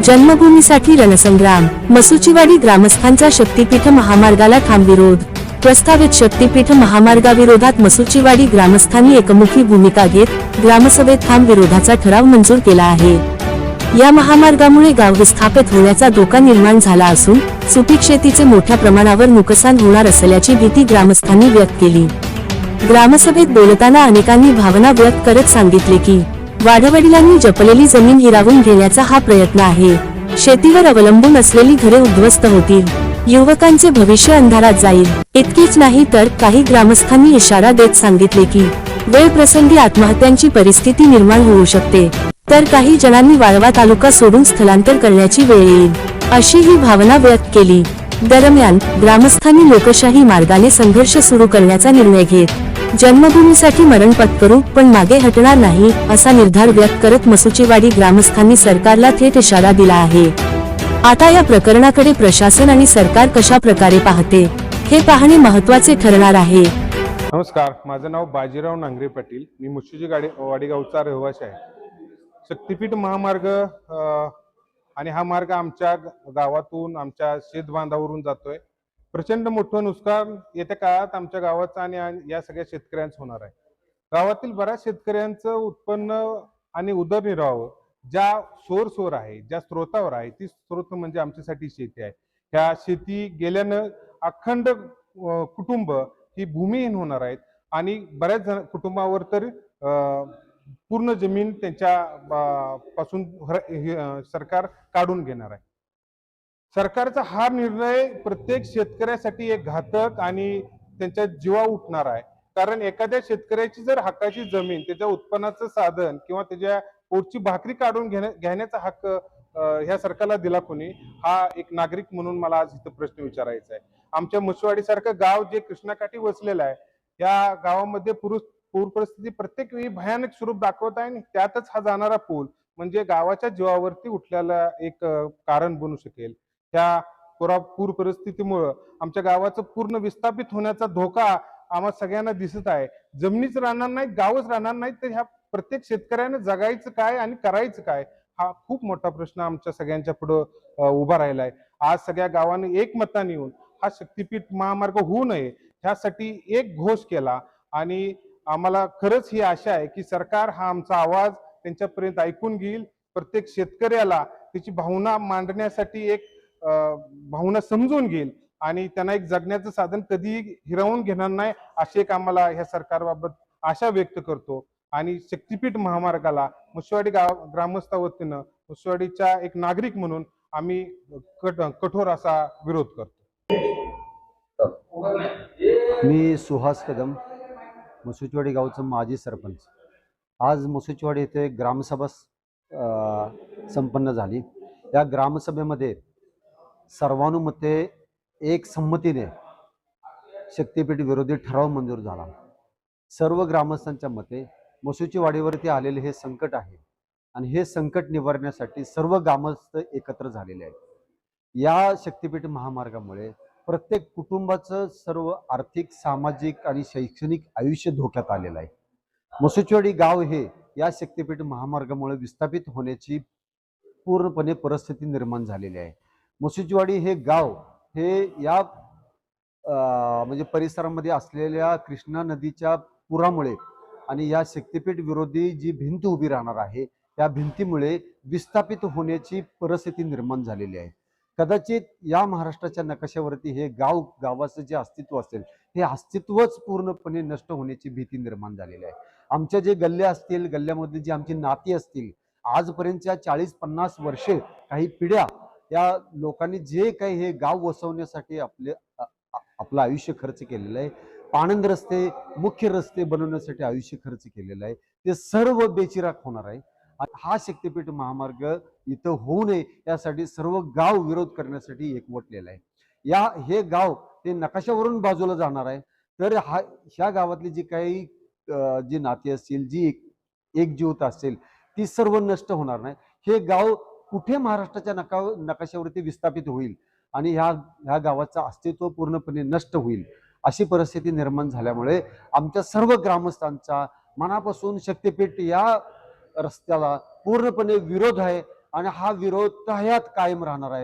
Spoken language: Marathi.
जन्मभूमीसाठी रणसंग्राम, मसुचीवाडी ग्रामस्थांचा शक्तीपीठ महामार्गाला ठाम विरोध। प्रस्तावित शक्तीपीठ महामार्गाविरोधात मसुचीवाडी ग्रामस्थांनी एकमुखी भूमिका घेत ग्रामसभेत ठाम विरोधाचा ठराव मंजूर केला आहे। या महामार्गामुळे गाव विस्थापित होण्याचा धोका निर्माण झाला असून सुपीक शेतीचे मोठ्या प्रमाणावर नुकसान होणार असल्याची भीती ग्रामस्थांनी व्यक्त केली। ग्रामसभेत बोलताना अनेकांनी भावना व्यक्त करत सांगितले की वाडवडिलांनी जपलेली जमीन हिरावून घेण्याचा हा प्रयत्न आहे। शेतीवर अवलंबून असलेली घरे उद्ध्वस्त होतील, युवकांचे भविष्य अंधारात जाईल। इतकेच नाही तर काही ग्रामस्थांनी इशारा देत सांगितले की वेळ प्रसंगी आत्महत्यांची परिस्थिती निर्माण होऊ शकते, तर काही जणांनी वाळवा तालुका सोडून स्थलांतर करण्याची वेळ येईल, अशी ही भावना व्यक्त केली। दरम्यान ग्रामस्थांनी लोकशाही मार्गाने संघर्ष सुरू करण्याचा निर्णय घेत जन्मभूमीसाठी मरण पत्करू पण मागे हटणार नाही असा निर्धार व्यक्त करत मसुचीवाडी ग्रामस्थांनी सरकारला थेट इशारा दिला आहे। आता या प्रकरणाकडे प्रशासन आणि सरकार कशा प्रकारे पाहते हे पाहणे महत्त्वाचे ठरणार आहे। नमस्कार, माझं नाव बाजीराव नांगरे पाटील, मी मसुचीवाडी गावचा रहिवासी आहे। शक्तीपीठ महामार्ग आणि हा मार्ग आमच्या गावातून आमच्या शेतबांधावरून जातोय। प्रचंड मोठं नुकसान येत्या काळात आमच्या गावाचं आणि या सगळ्या शेतकऱ्यांचं होणार आहे। गावातील बऱ्याच शेतकऱ्यांचं उत्पन्न आणि उदरनिर्वाह ज्या सोर्सवर आहे, ज्या स्रोतावर आहे, ती स्रोत म्हणजे आमच्यासाठी शेती आहे। ह्या शेती गेल्यानं अखंड कुटुंब ही भूमिहीन होणार आहेत आणि बऱ्याच कुटुंबावर तर पूर्ण जमीन त्यांच्या पासून सरकार काढून घेणार आहे। सरकारचा हा निर्णय प्रत्येक शेतकऱ्यासाठी एक घातक आणि त्यांच्या जीवा उठणार आहे। कारण एखाद्या शेतकऱ्याची जर हक्काची जमीन, त्याच्या उत्पन्नाचं साधन किंवा त्याच्या पोटची भाकरी काढून घेण्याचा हक्क ह्या सरकारला दिला कोणी, हा एक नागरिक म्हणून मला आज इथं प्रश्न विचारायचा आहे। आमच्या मसुचीवाडी सारखं गाव जे कृष्णाकाठी वसलेलं आहे, या गावामध्ये पूर परिस्थिती प्रत्येक वेळी भयानक स्वरूप दाखवत आहे आणि त्यातच हा जाणारा पूल म्हणजे गावाच्या जीवावरती उठलेला एक कारण बनू शकेल। त्या पूर परिस्थितीमुळे आमच्या गावाचं पूर्ण विस्थापित होण्याचा धोका आम्हा सगळ्यांना दिसत आहे। जमिनीच राहणार नाही, गावच राहणार नाही, तर ह्या प्रत्येक शेतकऱ्याने जगायचं काय आणि करायचं काय, हा खूप मोठा प्रश्न आमच्या सगळ्यांच्या पुढे उभा राहिला आहे। आज सगळ्या गावाने एकमताने येऊन हा शक्तीपीठ महामार्ग होऊ नये ह्यासाठी एक घोष केला आणि आम्हाला खरंच ही आशा आहे की सरकार हा आमचा आवाज त्यांच्यापर्यंत ऐकून घेईल, प्रत्येक शेतकऱ्याला त्याची भावना मांडण्यासाठी एक भावना समजून घेईल आणि त्यांना एक जगण्याचं साधन कधी हिरावून घेणार नाही, अशी एक आम्हाला ह्या सरकारबाबत आशा व्यक्त करतो। आणि शक्तीपीठ महामार्गाला मसुचीवाडी ग्रामस्थ वतीनं, मसुचीवाडीचा एक नागरिक म्हणून आम्ही कठोर असा विरोध करतो। मी सुहास कदम, मसुचीवाडी गावचा माजी सरपंच। आज मसुचीवाडी येथे ग्रामसभा संपन्न झाली। या ग्रामसभेमध्ये सर्वानुमते एक संमतीने शक्तीपीठ विरोधी ठराव मंजूर झाला। सर्व ग्रामस्थांच्या मते मसुचीवाडीवरती आलेले हे संकट आहे आणि हे संकट निवारण्यासाठी सर्व ग्रामस्थ एकत्र झालेले आहेत। या शक्तीपीठ महामार्गामुळे प्रत्येक कुटुंबाचं सर्व आर्थिक, सामाजिक आणि शैक्षणिक आयुष्य धोक्यात आलेलं आहे। मसुचीवाडी गाव हे या शक्तीपीठ महामार्गामुळे विस्थापित होण्याची पूर्णपणे परिस्थिती निर्माण झालेली आहे। मसुचीवाडी हे गाव हे या म्हणजे परिसरामध्ये असलेल्या कृष्णा नदीच्या पुरामुळे आणि या शक्तीपीठ विरोधी जी भिंत उभी राहणार आहे, त्या भिंतीमुळे विस्थापित होण्याची परिस्थिती निर्माण झालेली आहे। कदाचित या महाराष्ट्राच्या नकाशावरती हे गावाचं जे अस्तित्व असेल, हे अस्तित्वच पूर्णपणे नष्ट होण्याची भीती निर्माण झालेली आहे। आमच्या जे गल्ल्या असतील, गल्ल्यामध्ये जी आमची नाती असतील, आजपर्यंतच्या 40-50 वर्षे काही पिढ्या या लोकांनी जे काही हे गाव वसवण्यासाठी आपलं आयुष्य खर्च केलेलं आहे, पाणंद रस्ते, मुख्य रस्ते बनवण्यासाठी आयुष्य खर्च केलेलं आहे, ते सर्व बेचिराख होणार आहे। हा शक्तीपीठ महामार्ग इथं होऊ नये यासाठी सर्व गाव विरोध करण्यासाठी एकवटलेला आहे। हे गाव ते नकाशावरून बाजूला जाणार आहे, तर ह्या गावातली जी काही जी नाती असतील, जी एकजीवता असेल, ती सर्व नष्ट होणार नाही। हे गाव कुठे महाराष्ट्राच्या नकाशावरती विस्थापित होईल आणि ह्या गावाचं अस्तित्व पूर्णपणे नष्ट होईल, अशी परिस्थिती निर्माण झाल्यामुळे आमच्या सर्व ग्रामस्थांचा मनापासून शक्तीपीठ या रस्त्याला पूर्णपणे विरोध आहे आणि हा विरोध हयात कायम राहणार आहे.